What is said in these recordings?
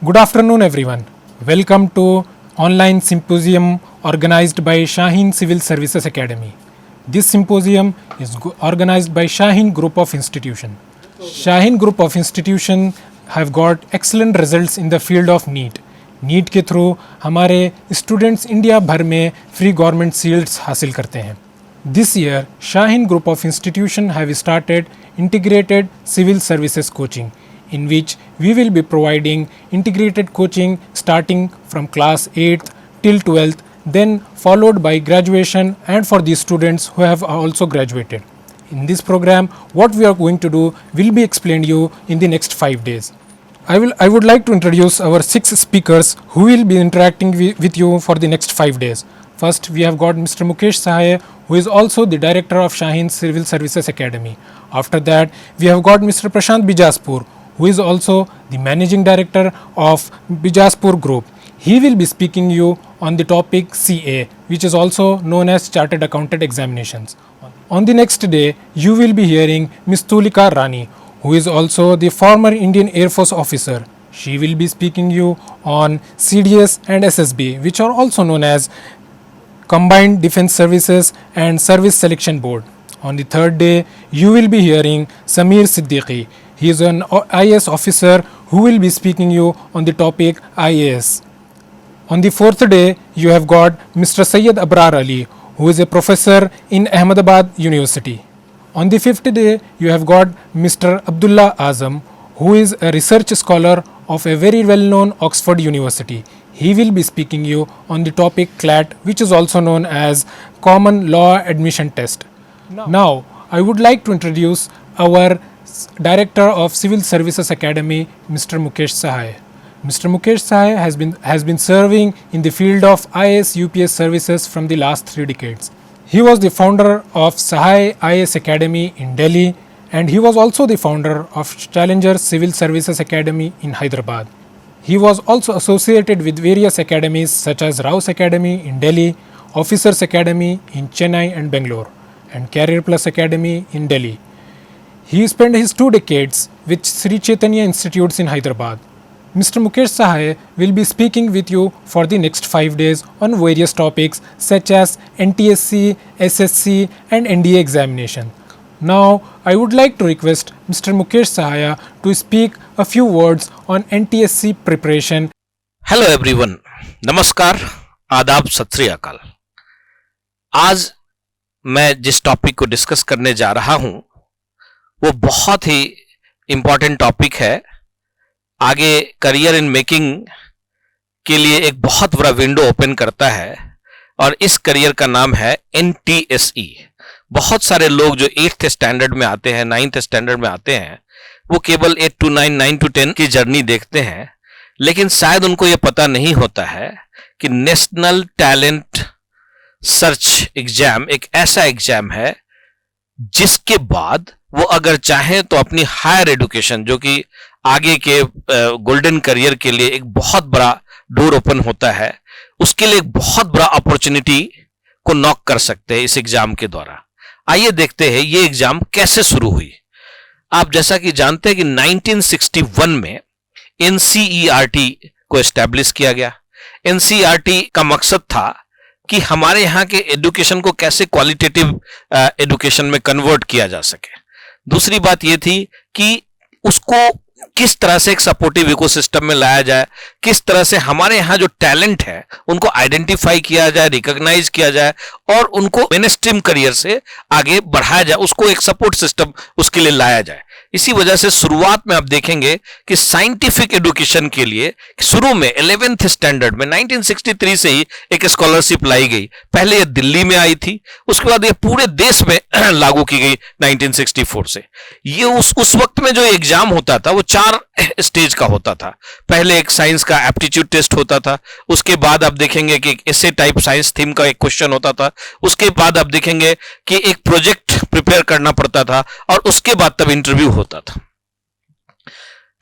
Good afternoon, everyone. Welcome to online symposium organized by Shaheen Civil Services Academy. This symposium is organized by Shaheen Group of Institution. Shaheen Group of Institution have got excellent results in the field of NEET. NEET के through हमारे students India भर में free government seats हासिल करते हैं. This year Shaheen group of institution have started integrated civil services coaching in which we will be providing integrated coaching starting from class 8th till 12th, then followed by graduation and for the students who have also graduated. In this program, what we are going to do will be explained you in the next 5 days. I would like to introduce our 6 speakers who will be interacting with you for the next 5 days. First, we have got Mr. Mukesh Sahay, who is also the director of Shaheen Civil Services Academy. After that, we have got Mr. Prashant Bijaspur, who is also the managing director of Bijaspur Group. He will be speaking you on the topic CA, which is also known as Chartered Accountant Examinations. On the next day, you will be hearing Ms. Tulika Rani, who is also the former Indian Air Force officer. She will be speaking you on CDS and SSB, which are also known as Combined Defense Services and Service Selection Board. On the third day, you will be hearing Samir Siddiqui. He is an IAS officer who will be speaking you on the topic IAS. On the fourth day, you have got Mr. Syed Abrar Ali, who is a professor in Ahmedabad University. On the fifth day, you have got Mr. Abdullah Azam, who is a research scholar of a very well-known Oxford University. He will be speaking you on the topic CLAT, which is also known as Common Law Admission Test. Now, I would like to introduce our Director of Civil Services Academy, Mr. Mukesh Sahay. Mr. Mukesh Sahay has been serving in the field of IAS UPS services from the last 3 decades. He was the founder of Sahay IAS Academy in Delhi, and he was also the founder of Challenger Civil Services Academy in Hyderabad. He was also associated with various academies such as Rouse Academy in Delhi, Officers Academy in Chennai and Bangalore, and Career Plus Academy in Delhi. He spent his 2 decades with Sri Chaitanya Institutes in Hyderabad. Mr. Mukesh Sahay will be speaking with you for the next 5 days on various topics such as NTSC, SSC and NDA examination. Now, I would like to request Mr. Mukesh Sahay to speak a few words on NTSC preparation. Hello everyone, नमस्कार, आदाब, सत श्री अकाल। आज मैं जिस topic को discuss करने जा रहा हूं वो बहुत ही इंपॉर्टेंट टॉपिक है। आगे करियर इन मेकिंग के लिए एक बहुत बड़ा विंडो ओपन करता है और इस करियर का नाम है NTSE। बहुत सारे लोग जो 8th स्टैंडर्ड में आते हैं, 9th स्टैंडर्ड में आते हैं, वो केवल 8 to 9, 9 to 10 की जर्नी देखते हैं, लेकिन शायद उनको ये पता नहीं होता है कि नेशनल टैलेंट सर्च एग्जाम एक ऐसा एग्जाम है जिसके बाद वो अगर चाहे तो अपनी हायर एजुकेशन, जो कि आगे के गोल्डन करियर के लिए एक बहुत बड़ा डोर ओपन होता है, उसके लिए एक बहुत बड़ा अपॉर्चुनिटी को नॉक कर सकते हैं इस एग्जाम के द्वारा। आइए देखते हैं ये एग्जाम कैसे शुरू हुई। आप जैसा कि जानते हैं कि 1961 में NCERT को एस्टैब्लिश किया गया। NCERT का मकसद था कि हमारे यहाँ के एजुकेशन को कैसे क्वालिटेटिव एजुकेशन में कन्वर्ट किया जा सके। दूसरी बात यह थी कि उसको किस तरह से एक सपोर्टिव इकोसिस्टम में लाया जाए, किस तरह से हमारे यहाँ जो टैलेंट है उनको आइडेंटिफाई किया जाए, रिकॉग्नाइज किया जाए और उनको मेनस्ट्रीम करियर से आगे बढ़ाया जाए, उसको एक सपोर्ट सिस्टम उसके लिए लाया जाए। इसी वजह से शुरुआत में आप देखेंगे कि साइंटिफिक एजुकेशन के लिए शुरू में 11th स्टैंडर्ड में 1963 से ही एक स्कॉलरशिप लाई गई। पहले ये दिल्ली में आई थी, उसके बाद ये पूरे देश में लागू की गई 1964 से। ये उस वक्त में जो एग्जाम होता था वो 4 स्टेज का होता था। पहले एक साइंस का एप्टीट्यूड टेस्ट होता था, उसके बाद आप देखेंगे कि एसे टाइप साइंस थीम का एक क्वेश्चन होता था, उसके बाद आप देखेंगे कि एक प्रोजेक्ट प्रिपेयर करना पड़ता था और उसके बाद तब इंटरव्यू होता था।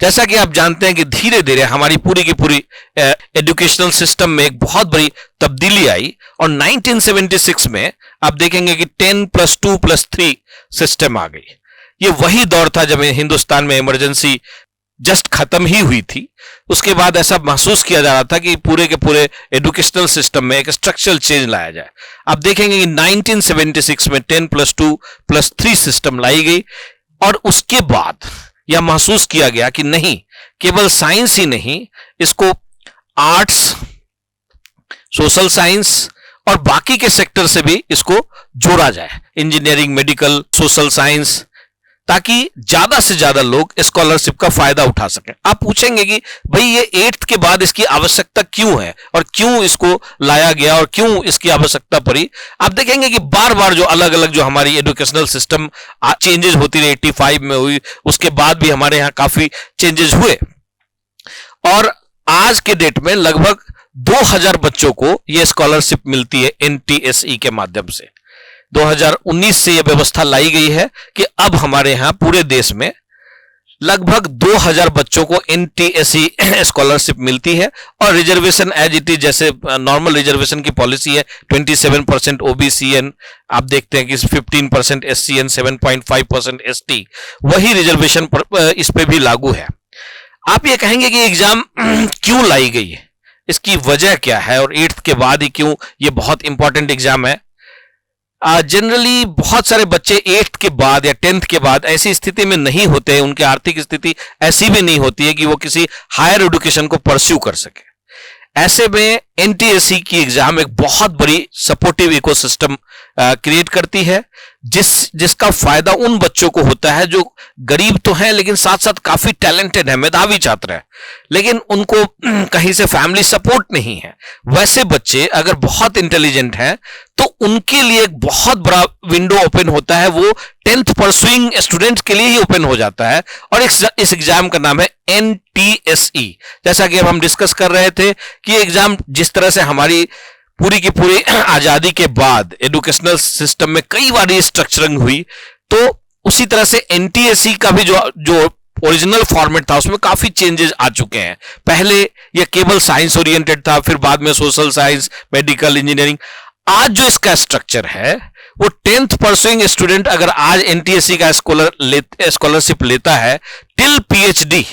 जैसा कि आप जानते हैं कि धीरे धीरे हमारी पूरी की पूरी एजुकेशनल सिस्टम में एक बहुत बड़ी तब्दीली आई और 1976 में आप देखेंगे कि 10+2+3 सिस्टम आ गई। ये वही दौर था जब हिंदुस्तान में इमरजेंसी जस्ट खत्म ही हुई थी। उसके बाद ऐसा महसूस किया जा रहा था कि पूरे के पूरे एजुकेशनल सिस्टम में एक स्ट्रक्चरल चेंज लाया जाए। आप देखेंगे कि 1976 में 10+2+3 सिस्टम लाई गई और उसके बाद यह महसूस किया गया कि नहीं, केवल साइंस ही नहीं, इसको आर्ट्स, सोशल साइंस और बाकी के सेक्टर से भी इसको जोड़ा जाए, इंजीनियरिंग, मेडिकल, सोशल साइंस, ताकि ज्यादा से ज्यादा लोग स्कॉलरशिप का फायदा उठा सकें। आप पूछेंगे कि भाई ये 8th के बाद इसकी आवश्यकता क्यों है और क्यों इसको लाया गया और क्यों इसकी आवश्यकता पड़ी। आप देखेंगे कि बार बार जो अलग अलग जो हमारी एजुकेशनल सिस्टम चेंजेस होती रही, 85 में हुई, उसके बाद भी हमारे यहाँ काफी चेंजेस हुए और आज के डेट में लगभग 2000 बच्चों को यह स्कॉलरशिप मिलती है NTSE के माध्यम से। 2019 से यह व्यवस्था लाई गई है कि अब हमारे यहां पूरे देश में लगभग 2000 बच्चों को NTSE स्कॉलरशिप मिलती है और रिजर्वेशन एज इट इज, जैसे नॉर्मल रिजर्वेशन की पॉलिसी है 27% OBCN, आप देखते हैं कि 15% SCN, 7.5% ST, वही रिजर्वेशन इस पे भी लागू है। आप ये कहेंगे कि एग्जाम क्यों लाई गई है, इसकी वजह क्या है और 8th के बाद ही क्यों ये बहुत इंपॉर्टेंट एग्जाम है। जनरली बहुत सारे बच्चे 8th के बाद या 10th के बाद ऐसी स्थिति में नहीं होते हैं, उनकी आर्थिक स्थिति ऐसी भी नहीं होती है कि वो किसी हायर एजुकेशन को परस्यू कर सके। ऐसे में NTSE की एग्जाम एक बहुत बड़ी सपोर्टिव इकोसिस्टम क्रिएट करती है, जिसका फायदा उन बच्चों को होता है जो गरीब तो हैं लेकिन साथ साथ काफी टैलेंटेड है, मेधावी छात्र है, लेकिन उनको कहीं से फैमिली सपोर्ट नहीं है। वैसे बच्चे अगर बहुत इंटेलिजेंट हैं तो उनके लिए एक बहुत बड़ा विंडो ओपन होता है, वो 10th परसुइंग स्टूडेंट के लिए ही ओपन हो जाता है और इस एग्जाम का नाम है NTSE। जैसा कि अब हम डिस्कस कर रहे थे कि एग्जाम जिस तरह से हमारी पूरी की पूरी आजादी के बाद एजुकेशनल सिस्टम में कई बार स्ट्रक्चरिंग हुई, तो उसी तरह से NTSE का भी जो ओरिजिनल फॉर्मेट था उसमें काफी चेंजेस आ चुके हैं। पहले यह केवल साइंस ओरिएंटेड था, फिर बाद में सोशल साइंस, मेडिकल, इंजीनियरिंग। आज जो इसका स्ट्रक्चर है वो 10th परसुइंग स्टूडेंट अगर आज NTSE का स्कॉलरशिप लेता है टिल PhD,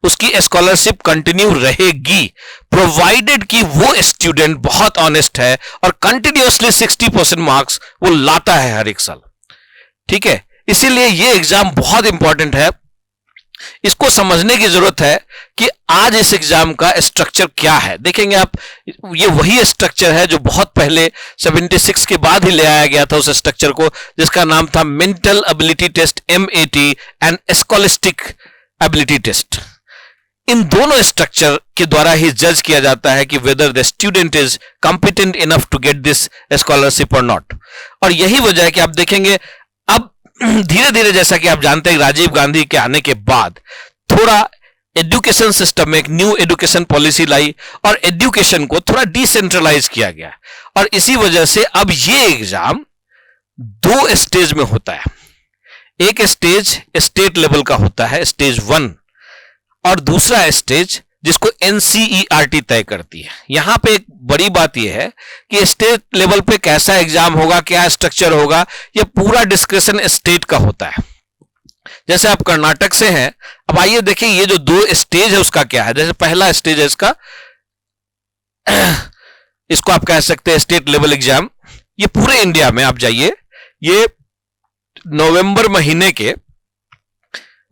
उसकी स्कॉलरशिप कंटिन्यू रहेगी, प्रोवाइडेड कि वो स्टूडेंट बहुत ऑनेस्ट है और कंटिन्यूअसली 60% मार्क्स वो लाता है हर एक साल। ठीक है, इसीलिए ये एग्जाम बहुत इंपॉर्टेंट है। इसको समझने की जरूरत है कि आज इस एग्जाम का स्ट्रक्चर क्या है। देखेंगे आप, ये वही स्ट्रक्चर है जो बहुत पहले 76 के बाद ही ले आया गया था, उस स्ट्रक्चर को, जिसका नाम था mental ability test MAT and scholastic ability test. इन दोनों स्ट्रक्चर के द्वारा ही जज किया जाता है कि whether the student is competent enough to get this scholarship और नॉट। और यही वजह है कि आप देखेंगे अब धीरे धीरे, जैसा कि आप जानते हैं, राजीव गांधी के आने के बाद थोड़ा एजुकेशन सिस्टम में एक न्यू एजुकेशन पॉलिसी लाई और एजुकेशन को थोड़ा डिसेंट्रलाइज किया गया और इसी वजह से अब ये एग्जाम 2 स्टेज में होता है। एक स्टेज स्टेट लेवल का होता है, स्टेज 1, और दूसरा स्टेज जिसको NCERT तय करती है। यहां पे एक बड़ी बात यह है कि स्टेट लेवल पे कैसा एग्जाम होगा, क्या स्ट्रक्चर होगा, यह पूरा डिस्कशन स्टेट का होता है। जैसे आप कर्नाटक से हैं, अब आइए देखिए ये जो 2 स्टेज है उसका क्या है। जैसे पहला स्टेज है इसका, इसको आप कह सकते हैं स्टेट लेवल एग्जाम। ये पूरे इंडिया में आप जाइए, ये नवंबर महीने के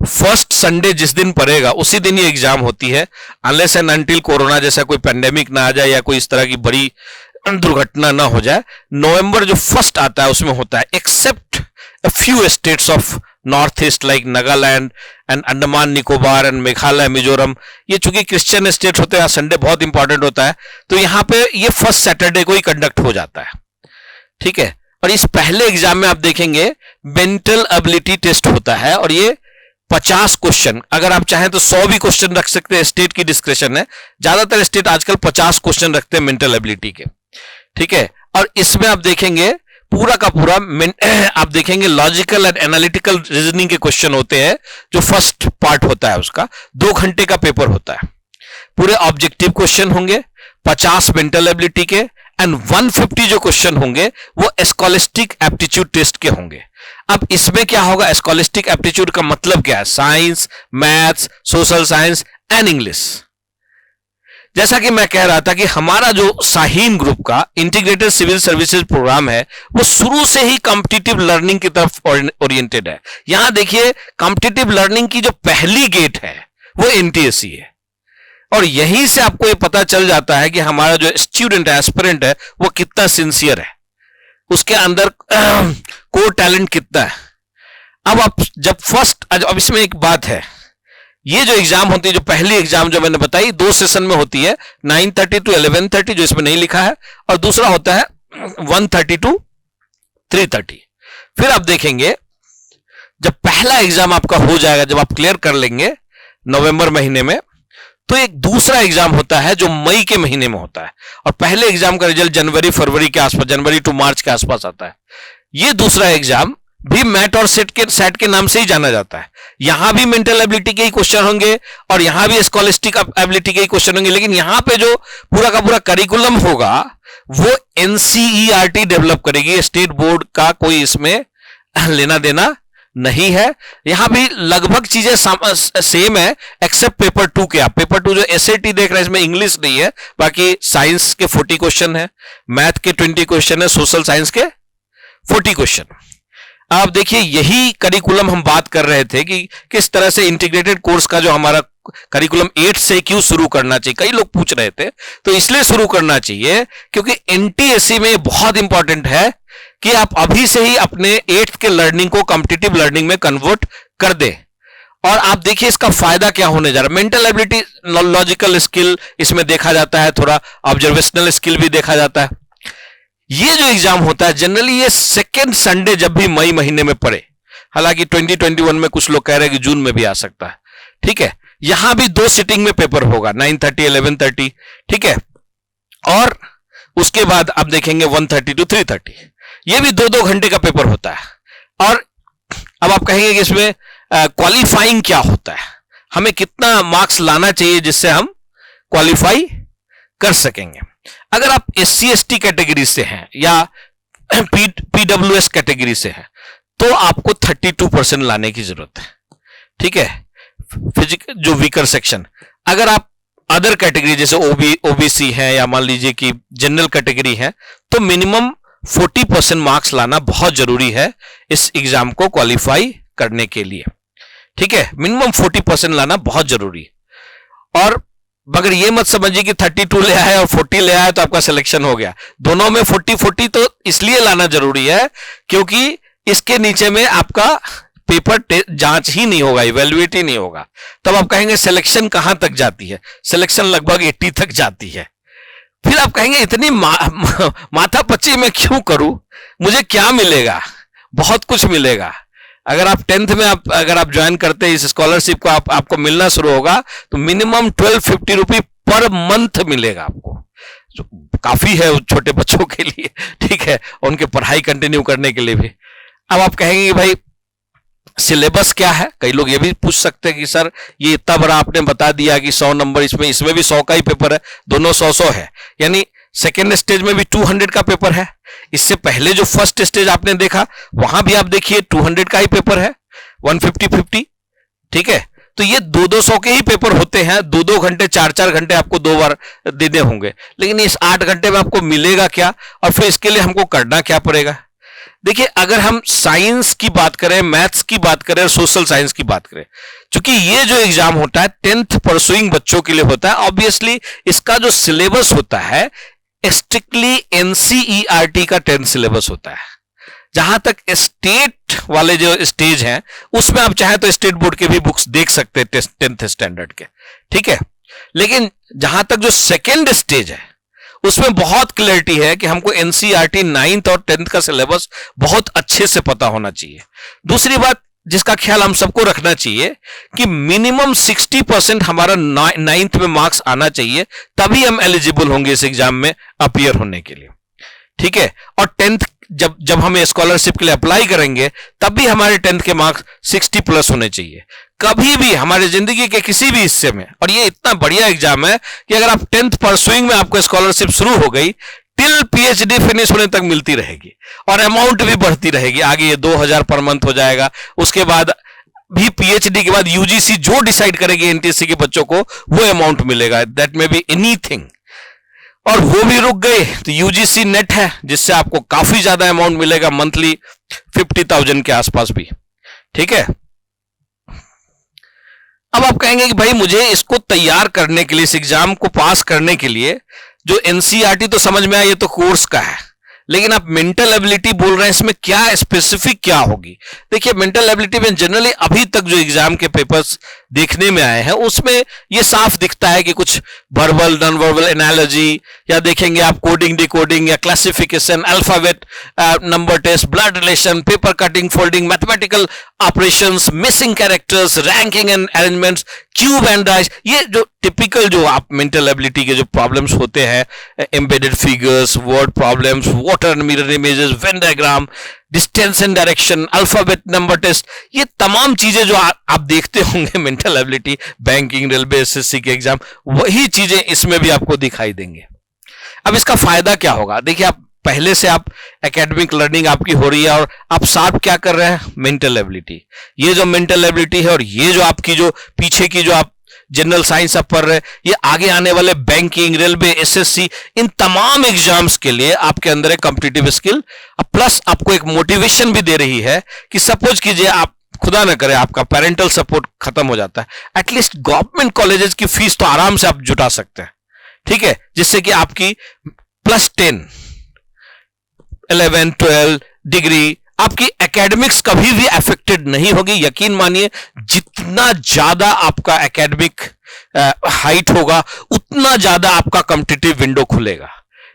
फर्स्ट संडे जिस दिन पड़ेगा उसी दिन ये एग्जाम होती है, अनलेस एंड अनटिल कोरोना जैसा कोई पेंडेमिक ना आ जाए या कोई इस तरह की बड़ी दुर्घटना ना हो जाए। नवंबर जो फर्स्ट आता है उसमें होता है, except a few states of north east like Nagaland and Andaman Nicobar and Meghalaya, Mizoram. ये चूंकि क्रिश्चियन स्टेट होते हैं, संडे बहुत इंपॉर्टेंट होता है, तो यहां पे ये फर्स्ट सैटरडे को ही कंडक्ट हो जाता है। ठीक है, और इस पहले एग्जाम में आप देखेंगे मेंटल एबिलिटी टेस्ट होता है और ये 50 क्वेश्चन, अगर आप चाहें तो 100 भी क्वेश्चन रख सकते हैं, स्टेट की डिस्क्रिप्शन है। ज्यादातर स्टेट आजकल 50 क्वेश्चन रखते हैं मेंटल एबिलिटी के। ठीक है, और इसमें आप देखेंगे पूरा का पूरा आप देखेंगे लॉजिकल एंड एनालिटिकल रीजनिंग के क्वेश्चन होते हैं, जो फर्स्ट पार्ट होता है उसका 2 घंटे का पेपर होता है। पूरे ऑब्जेक्टिव क्वेश्चन होंगे 50 मेंटल एबिलिटी के एंड 150 जो क्वेश्चन होंगे वो स्कॉलिस्टिक एप्टीट्यूड टेस्ट के होंगे। अब इसमें क्या होगा, स्कॉलिस्टिक एप्टीट्यूड का मतलब क्या है, science, maths, social science and English. जैसा कि मैं कह रहा था कि हमारा जो शाहीन ग्रुप का इंटीग्रेटेड सिविल सर्विसेज प्रोग्राम है वो शुरू से ही कॉम्पिटिटिव लर्निंग की तरफ ओरिएंटेड है। यहां देखिए, कॉम्पिटिटिव लर्निंग की जो पहली गेट है वो एनटीएससी है, और यहीं से आपको ये पता चल जाता है कि हमारा जो स्टूडेंट है, एस्पिरेंट है, वो कितना सिंसियर है, उसके अंदर कोर टैलेंट कितना है। अब आप जब फर्स्ट, अब इसमें एक बात है, ये जो एग्जाम होती है, जो पहली एग्जाम जो मैंने बताई 2 सेशन में होती है, 9:30 to 11:30 जो इसमें नहीं लिखा है, और दूसरा होता है 1:30 to 3:30। फिर आप देखेंगे जब पहला एग्जाम आपका हो जाएगा, जब आप क्लियर कर लेंगे नवंबर महीने में, तो एक दूसरा एग्जाम होता है जो मई के महीने में होता है, और पहले एग्जाम का रिजल्ट जनवरी फरवरी के आसपास, जनवरी टू मार्च के आसपास आता है। ये दूसरा एग्जाम भी मैट और सेट के नाम से ही जाना जाता है। यहां भी मेंटल एबिलिटी के ही क्वेश्चन होंगे और यहां भी स्कॉलिस्टिक एबिलिटी के ही क्वेश्चन होंगे, लेकिन यहां पे जो पूरा का पूरा करिकुलम होगा वो एनसीईआरटी डेवलप करेगी। स्टेट बोर्ड का कोई इसमें लेना देना नहीं है। यहां भी लगभग चीजें सेम है, एक्सेप्ट पेपर 2 के। आप पेपर 2 जो एसएटी देख रहे हैं, इसमें इंग्लिश नहीं है, बाकी साइंस के 40 क्वेश्चन है, मैथ के 20 क्वेश्चन है, सोशल साइंस के 40 क्वेश्चन। आप देखिए, यही करिकुलम हम बात कर रहे थे कि किस तरह से इंटीग्रेटेड कोर्स का जो हमारा करिकुलम 8 से क्यों शुरू करना चाहिए। कई लोग पूछ रहे थे, तो इसलिए शुरू करना चाहिए क्योंकि एनटीएससी में बहुत इंपॉर्टेंट है कि आप अभी से ही अपने 8th के लर्निंग को कॉम्पिटिटिव लर्निंग में कन्वर्ट कर दे। और आप देखिए इसका फायदा क्या होने जा रहा है। मेंटल एबिलिटी, लॉजिकल स्किल इसमें देखा जाता है, थोड़ा ऑब्जर्वेशनल स्किल भी देखा जाता है। ये जो एग्जाम होता है जनरली ये सेकेंड संडे जब भी मई महीने में पड़े, हालांकि 2021 में कुछ लोग कह रहे हैं कि जून में भी आ सकता है, ठीक है। यहां भी 2 सिटिंग में पेपर होगा, 9:30 11:30, ठीक है। और उसके बाद आप देखेंगे 1:30 to 3:30, ये भी 2-2 घंटे का पेपर होता है। और अब आप कहेंगे कि इसमें क्वालिफाइंग क्या होता है, हमें कितना मार्क्स लाना चाहिए जिससे हम क्वालिफाई कर सकेंगे। अगर आप SC/ST कैटेगरी से हैं या PWS कैटेगरी से हैं तो आपको 32% लाने की जरूरत है, ठीक है, फिजिकल जो वीकर सेक्शन। अगर आप अदर कैटेगरी जैसे ओबीसी है या मान लीजिए कि जनरल कैटेगरी है तो मिनिमम 40% मार्क्स लाना बहुत जरूरी है इस एग्जाम को क्वालिफाई करने के लिए, ठीक है। मिनिमम 40% लाना बहुत जरूरी है। और मगर ये मत समझिए कि 32 ले आए और 40 ले आए तो आपका सिलेक्शन हो गया। दोनों में 40-40 तो इसलिए लाना जरूरी है क्योंकि इसके नीचे में आपका पेपर जांच ही नहीं होगा, इवैल्यूएट ही नहीं होगा। तब आप कहेंगे सिलेक्शन कहां तक जाती है, सिलेक्शन लगभग 80 तक जाती है। फिर आप कहेंगे इतनी माथा पच्ची मैं क्यों करूं, मुझे क्या मिलेगा? बहुत कुछ मिलेगा। अगर आप 10th में अगर आप ज्वाइन करते हैं इस स्कॉलरशिप को, आपको मिलना शुरू होगा तो मिनिमम 1250 रुपये पर मंथ मिलेगा आपको, जो काफी है छोटे बच्चों के लिए, ठीक है, उनके पढ़ाई कंटिन्यू करने के लिए भी। अब आप कहेंगे भाई सिलेबस क्या है, कई लोग ये भी पूछ सकते हैं कि सर ये इतना बड़ा आपने बता दिया कि 100 नंबर, इसमें भी 100 का ही पेपर है, दोनों 100 है, यानी सेकेंड स्टेज में भी 200 का पेपर है। इससे पहले जो फर्स्ट स्टेज आपने देखा वहां भी आप देखिए 200 का ही पेपर है, 150-50, ठीक है। तो ये 200 के ही पेपर होते हैं, 2-2 घंटे 4-4 घंटे आपको 2 बार देने होंगे, लेकिन इस 8 घंटे में आपको मिलेगा क्या और फिर इसके लिए हमको करना क्या पड़ेगा। देखिए अगर हम साइंस की बात करें, मैथ्स की बात करें और सोशल साइंस की बात करें, क्योंकि ये जो एग्जाम होता है 10th परसुइंग बच्चों के लिए होता है, ऑब्वियसली इसका जो सिलेबस होता है स्ट्रिक्टली एनसीईआरटी का 10th सिलेबस होता है। जहां तक स्टेट वाले जो स्टेज हैं उसमें आप चाहे तो स्टेट बोर्ड के भी बुक्स देख सकते हैं 10th स्टैंडर्ड के, ठीक है। लेकिन जहां तक जो सेकेंड स्टेज है उसमें बहुत क्लैरिटी है कि हमको एनसीईआरटी 9th और 10th का सिलेबस बहुत अच्छे से पता होना चाहिए। दूसरी बात जिसका ख्याल हम सबको रखना चाहिए कि मिनिमम 60% हमारा 9th में मार्क्स आना चाहिए, तभी हम एलिजिबल होंगे इस एग्जाम में अपीयर होने के लिए, ठीक है। और 10th जब हम स्कॉलरशिप के लिए अप्लाई करेंगे तब भी हमारे 10th के मार्क्स 60+ होने चाहिए, कभी भी हमारे जिंदगी के किसी भी हिस्से में। और ये इतना बढ़िया एग्जाम है कि अगर आप 10th परसुइंग में आपको स्कॉलरशिप शुरू हो गई, टिल पीएचडी फिनिश होने तक मिलती रहेगी और अमाउंट भी बढ़ती रहेगी। आगे ये 2000 पर मंथ हो जाएगा, उसके बाद भी पीएचडी के बाद यूजीसी जो डिसाइड करेगी एनटीएससी के बच्चों को वो अमाउंट मिलेगा, दैट मे बी एनीथिंग। और वो भी रुक गए तो यूजीसी नेट है जिससे आपको काफी ज्यादा अमाउंट मिलेगा, मंथली 50,000 के आसपास भी, ठीक है। अब आप कहेंगे कि भाई मुझे इसको तैयार करने के लिए, इस एग्जाम को पास करने के लिए जो एनसीईआरटी तो समझ में आया, ये तो कोर्स का है, लेकिन आप मेंटल एबिलिटी बोल रहे हैं, इसमें क्या स्पेसिफिक क्या होगी? देखिए मेंटल एबिलिटी में जनरली अभी तक जो एग्जाम के पेपर्स देखने में आए हैं उसमें ये साफ दिखता है कि कुछ वर्बल नॉन वर्बल एनालॉजी, या देखेंगे आप कोडिंग डिकोडिंग या classification, alphabet number test, blood relation, paper cutting folding, mathematical operations, missing characters, ranking and arrangements, cube and dice, ये जो टिपिकल जो आप मेंटल एबिलिटी के जो प्रॉब्लम्स होते हैं, embedded figures, word problems, water and mirror images, Venn diagram, distance and direction, alphabet number test, ये तमाम चीजें जो आप देखते होंगे mental ability banking, railway, SSC के एग्जाम, वही चीजें इसमें भी आपको दिखाई देंगे। अब इसका फायदा क्या होगा? देखिए आप पहले से आप एकेडमिक लर्निंग आपकी हो रही है और आप साथ क्या कर रहे हैं? Mental ability. ये जो मेंटल एबिलिटी है और ये जो आपकी जो पीछे की जो आप जनरल साइंस आप पढ़ रहे हैं, ये आगे आने वाले बैंकिंग, रेलवे, एसएससी, इन तमाम एग्जाम्स के लिए आपके अंदर एक कॉम्पिटिटिव स्किल प्लस आपको एक मोटिवेशन भी दे रही है कि सपोज कीजिए आप खुदा ना करे आपका पेरेंटल सपोर्ट खत्म हो जाता है, एटलीस्ट गवर्नमेंट कॉलेजेस की फीस तो आराम से आप जुटा सकते हैं, ठीक है, जिससे कि आपकी +10, 11, 12 डिग्री आपकी एकेडमिक्स कभी भी अफेक्टेड नहीं होगी। यकीन मानिए जितना ज्यादा आपका एकेडमिक हाइट होगा उतना ज्यादा आपका कॉम्पिटिटिव विंडो खुलेगा।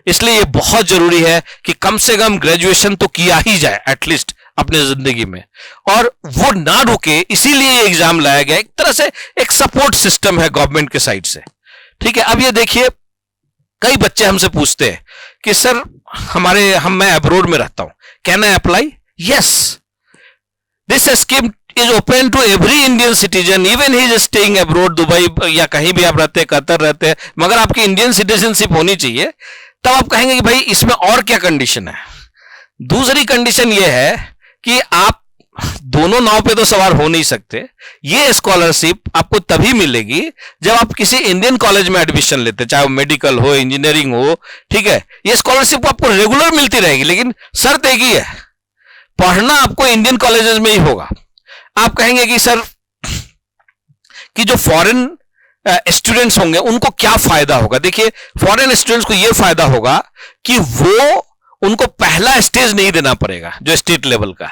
इसलिए ये बहुत जरूरी है कि कम से कम ग्रेजुएशन तो किया ही जाए एटलीस्ट अपने जिंदगी में, और वो ना रुके, इसीलिए ये एग्जाम लाया गया। एक तरह से एक सपोर्ट सिस्टम है गवर्नमेंट के साइड से, ठीक है। अब ये देखिए कई बच्चे हमसे पूछते हैं कि सर मैं अब्रोड में रहता हूं, can I apply? Yes, this scheme is open to every Indian citizen, even he is staying abroad, Dubai या कहीं भी आप रहते हैं, कतर रहते हैं, मगर आपकी इंडियन सिटीजनशिप होनी चाहिए। तब आप कहेंगे कि भाई इसमें और क्या कंडीशन है? दूसरी कंडीशन यह है कि आप दोनों नाव पे तो सवार हो नहीं सकते। ये स्कॉलरशिप आपको तभी मिलेगी जब आप किसी इंडियन कॉलेज में एडमिशन लेते, चाहे वो मेडिकल हो, इंजीनियरिंग हो, ठीक है। ये स्कॉलरशिप आपको रेगुलर मिलती रहेगी, लेकिन शर्त एक ही है, पढ़ना आपको इंडियन कॉलेजेस में ही होगा। आप कहेंगे कि सर कि जो फॉरेन स्टूडेंट्स होंगे उनको क्या फायदा होगा? देखिए फॉरेन स्टूडेंट्स को यह फायदा होगा कि उनको पहला स्टेज नहीं देना पड़ेगा जो स्टेट लेवल का,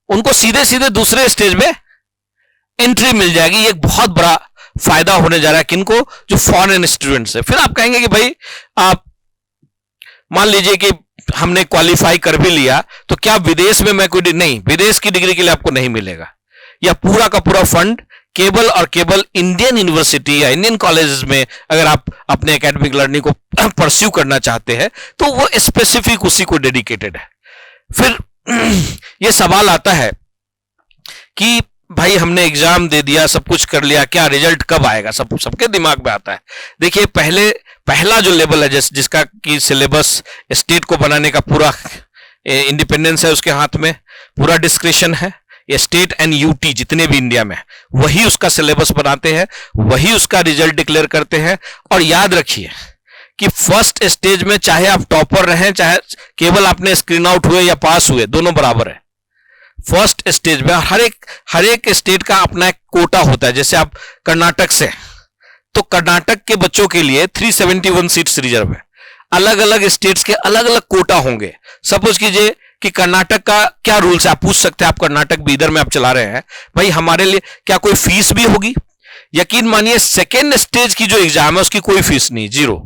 उनको सीधे सीधे दूसरे स्टेज में एंट्री मिल जाएगी। ये एक बहुत बड़ा फायदा होने जा रहा है किनको? जो फॉरेन स्टूडेंट्स है। फिर आप कहेंगे कि भाई आप मान लीजिए कि हमने क्वालिफाई कर भी लिया तो क्या विदेश में मैं कोई नहीं, विदेश की डिग्री के लिए आपको नहीं मिलेगा। या पूरा का पूरा फंड केवल और केवल इंडियन यूनिवर्सिटी या इंडियन कॉलेजेस में अगर आप अपने एकेडमिक लर्निंग को परस्यू करना चाहते हैं तो वो स्पेसिफिक उसी को डेडिकेटेड है। फिर ये सवाल आता है कि भाई हमने एग्जाम दे दिया, सब कुछ कर लिया, क्या रिजल्ट कब आएगा? सबके दिमाग में आता है। देखिए पहला जो लेवल है जिसका कि सिलेबस स्टेट को बनाने का पूरा इंडिपेंडेंस है, उसके हाथ में पूरा डिस्क्रिप्शन है। ये स्टेट एंड यूटी जितने भी इंडिया में वही उसका सिलेबस बनाते हैं, वही उसका रिजल्ट डिक्लेयर करते हैं। और याद रखिए कि फर्स्ट स्टेज में चाहे आप टॉपर रहें, चाहे केवल आपने स्क्रीन आउट हुए या पास हुए, दोनों बराबर है। फर्स्ट स्टेज में हर एक स्टेट का अपना एक कोटा होता है। जैसे आप कर्नाटक से, तो कर्नाटक के बच्चों के लिए 371 सीट्स रिजर्व है। अलग अलग स्टेट्स के अलग अलग कोटा होंगे। सपोज कीजिए कि कर्नाटक का क्या रूल्स है, आप पूछ सकते हैं, आप कर्नाटक बीदर में आप चला रहे हैं, भाई हमारे लिए क्या कोई फीस भी होगी? यकीन मानिए सेकेंड स्टेज की जो एग्जाम है उसकी कोई फीस नहीं, 0।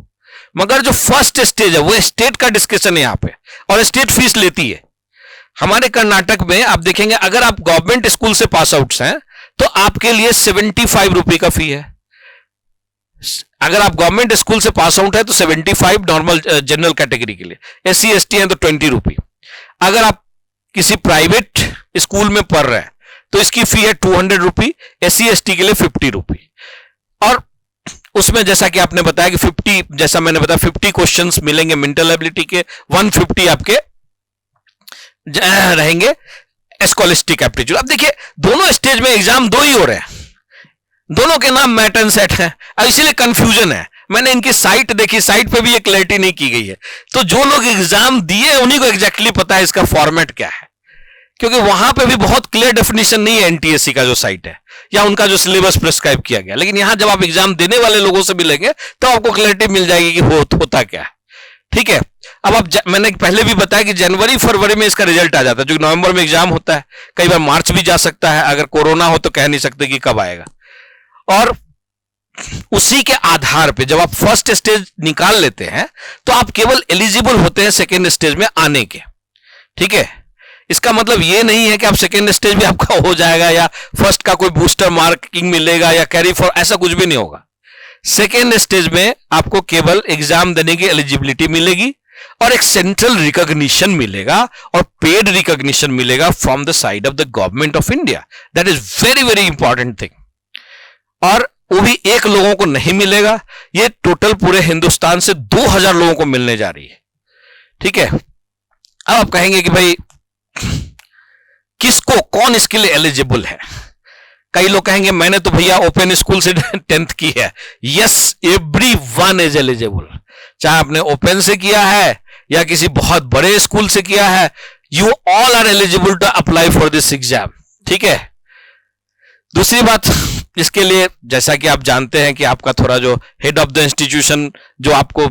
मगर जो फर्स्ट स्टेज है वो स्टेट का डिस्कशन है यहां पे, और स्टेट फीस लेती है। हमारे कर्नाटक में आप देखेंगे अगर आप गवर्नमेंट स्कूल से पास आउट हैं तो आपके लिए 75 रुपए का फी है। अगर आप गवर्नमेंट स्कूल से पास आउट है तो 75 नॉर्मल जनरल कैटेगरी के लिए, SC ST है तो 20 रुपए। अगर आप किसी प्राइवेट स्कूल में पढ़ रहे हैं तो इसकी फी है 200 रुपए, SC ST के लिए 50 रुपए। और उसमें जैसा कि आपने बताया कि 50, जैसा मैंने बताया 50 क्वेश्चंस मिलेंगे मेंटल एबिलिटी के, 150 आपके रहेंगे स्कॉलिस्टिक एप्टीट्यूड। अब देखिए दोनों स्टेज में एग्जाम दो ही हो रहे हैं, दोनों के नाम मैट एंड सेट है, इसीलिए कंफ्यूजन है। मैंने इनकी साइट देखी, साइट पे भी ये क्लैरिटी नहीं की गई है। तो जो लोग एग्जाम दिए उन्हीं को एग्जैक्टली पता है इसका फॉर्मेट क्या है, क्योंकि वहां पे भी बहुत क्लियर डेफिनेशन नहीं है एनटीएससी का जो साइट है या उनका जो सिलेबस प्रिस्क्राइब किया गया। लेकिन यहां जब आप एग्जाम देने वाले लोगों से मिलेंगे तो आपको क्लैरिटी मिल जाएगी कि होता क्या है। ठीक है, अब आप मैंने पहले भी बताया कि जनवरी फरवरी में इसका रिजल्ट आ जाता है, जो नवंबर में एग्जाम होता है, कई बार मार्च भी जा सकता है, अगर कोरोना हो तो कह नहीं सकते कि कब आएगा। और उसी के आधार पे जब आप फर्स्ट स्टेज निकाल लेते हैं तो आप केवल एलिजिबल होते हैं सेकेंड स्टेज में आने के। ठीक है, इसका मतलब ये नहीं है कि आप सेकेंड स्टेज भी आपका हो जाएगा या फर्स्ट का कोई बूस्टर मार्किंग मिलेगा या कैरी फॉर, ऐसा कुछ भी नहीं होगा। सेकेंड स्टेज में आपको केवल एग्जाम देने की एलिजिबिलिटी मिलेगी और एक सेंट्रल रिकॉग्निशन मिलेगा और पेड रिकॉग्निशन मिलेगा from the side of the government of India. That is very very important thing. और वो भी एक लोगों को नहीं मिलेगा, ये टोटल पूरे हिंदुस्तान से 2000 लोगों को मिलने जा रही है। ठीक है, अब आप कहेंगे कि भाई किसको, कौन इसके लिए एलिजिबल है? कई लोग कहेंगे मैंने तो भैया ओपन स्कूल से 10th की है। यस, एवरीवन इज एलिजिबल, चाहे आपने ओपन से किया है या किसी बहुत बड़े स्कूल से किया है, you all are eligible to apply for this exam. ठीक है, दूसरी बात, इसके लिए जैसा कि आप जानते हैं कि आपका थोड़ा जो हेड ऑफ द इंस्टीट्यूशन जो आपको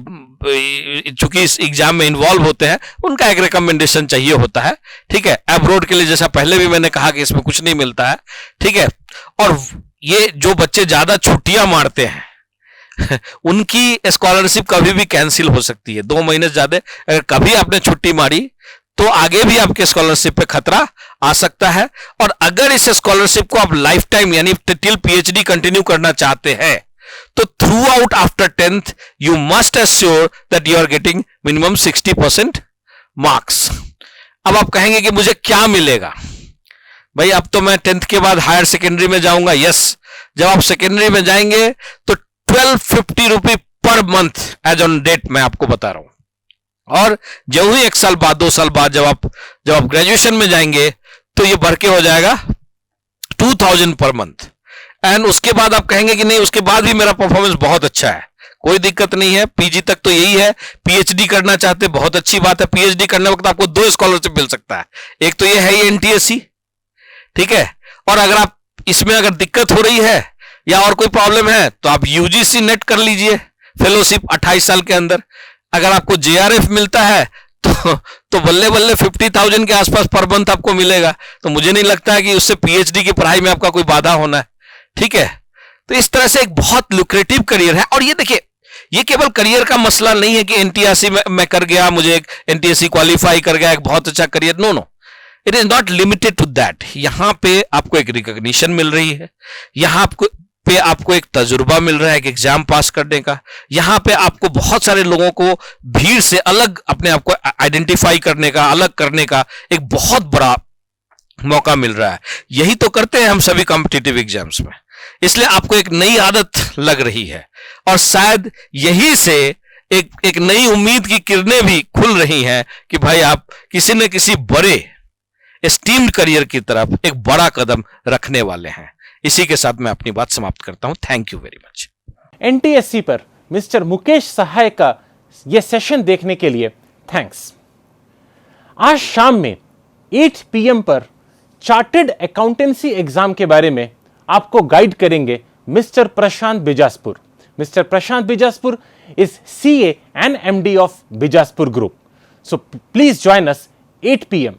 चूंकि इस एग्जाम में इन्वॉल्व होते हैं उनका एक रिकमेंडेशन चाहिए होता है। ठीक है, अब्रॉड के लिए जैसा पहले भी मैंने कहा कि इसमें कुछ नहीं मिलता है। ठीक है, और ये जो बच्चे ज्यादा छुट्टियां मारते हैं उनकी स्कॉलरशिप कभी भी कैंसिल हो सकती है। 2 महीने ज्यादा अगर कभी आपने छुट्टी मारी तो आगे भी आपके स्कॉलरशिप पे खतरा आ सकता है। और अगर इस स्कॉलरशिप को आप लाइफ टाइम यानी टिल पीएचडी कंटिन्यू करना चाहते हैं तो throughout after 10th you must assure that you are getting minimum 60% marks. अब आप कहेंगे कि मुझे क्या मिलेगा? भाई अब तो मैं 10th के बाद हायर सेकेंडरी में जाऊंगा। यस, जब आप सेकेंडरी में जाएंगे तो 1250 रुपये per month as on date मैं आपको बता रहा हूं। और जो ही 1 साल बाद 2 साल बाद जब आप ग्रेजुएशन में जाएंगे तो ये बढ़ के हो जाएगा 2000 पर मंथ। एंड उसके बाद आप कहेंगे कि नहीं, उसके बाद भी मेरा परफॉर्मेंस बहुत अच्छा है, कोई दिक्कत नहीं है, पीजी तक तो यही है। पीएचडी करना चाहते बहुत अच्छी बात है, पीएचडी करने वक्त आपको 2 स्कॉलरशिप मिल सकता है। एक तो ये है एनटीएससी, ठीक है, और अगर आप इसमें अगर दिक्कत हो रही है या और कोई प्रॉब्लम है तो आप यूजीसी नेट कर लीजिए, फेलोशिप 28 साल के अंदर। अगर आपको जेआरएफ मिलता है तो बल्ले बल्ले 50,000 के आसपास पर मंथ आपको मिलेगा। तो मुझे नहीं लगता है कि उससे पीएचडी की पढ़ाई में आपका कोई बाधा होना है। ठीक है, तो इस तरह से एक बहुत लुक्रेटिव करियर है। और ये देखिए, ये केवल करियर का मसला नहीं है कि एनटीएससी में कर गया, मुझे एक एनटीएससी क्वालिफाई कर गया, एक बहुत अच्छा career. No no, it is not limited to that. यहां पे आपको एक रिकॉग्निशन मिल रही है, यहां पे आपको एक तजुर्बा मिल रहा है एक एग्जाम पास करने का, यहां पे आपको बहुत सारे लोगों को भीड़ से अलग अपने आप को आइडेंटिफाई करने का, अलग करने का एक बहुत बड़ा मौका मिल रहा है। यही तो करते हैं हम सभी कॉम्पिटिटिव एग्जाम्स में, इसलिए आपको एक नई आदत लग रही है और शायद यही से एक नई उम्मीद की किरणें भी खुल रही हैं कि भाई आप किसी न किसी बड़े एस्टीम्ड करियर की तरफ एक बड़ा कदम रखने वाले हैं। इसी के साथ मैं अपनी बात समाप्त करता हूं। Thank you very much. NTSC पर मिस्टर मुकेश सहाय का यह सेशन देखने के लिए थैंक्स। आज शाम में 8 PM पर चार्टर्ड अकाउंटेंसी एग्जाम के बारे में आपको गाइड करेंगे mister Prashant Bijaspur. Mister Prashant Bijaspur is CA and MD of Bijaspur Group. So please join us 8 PM.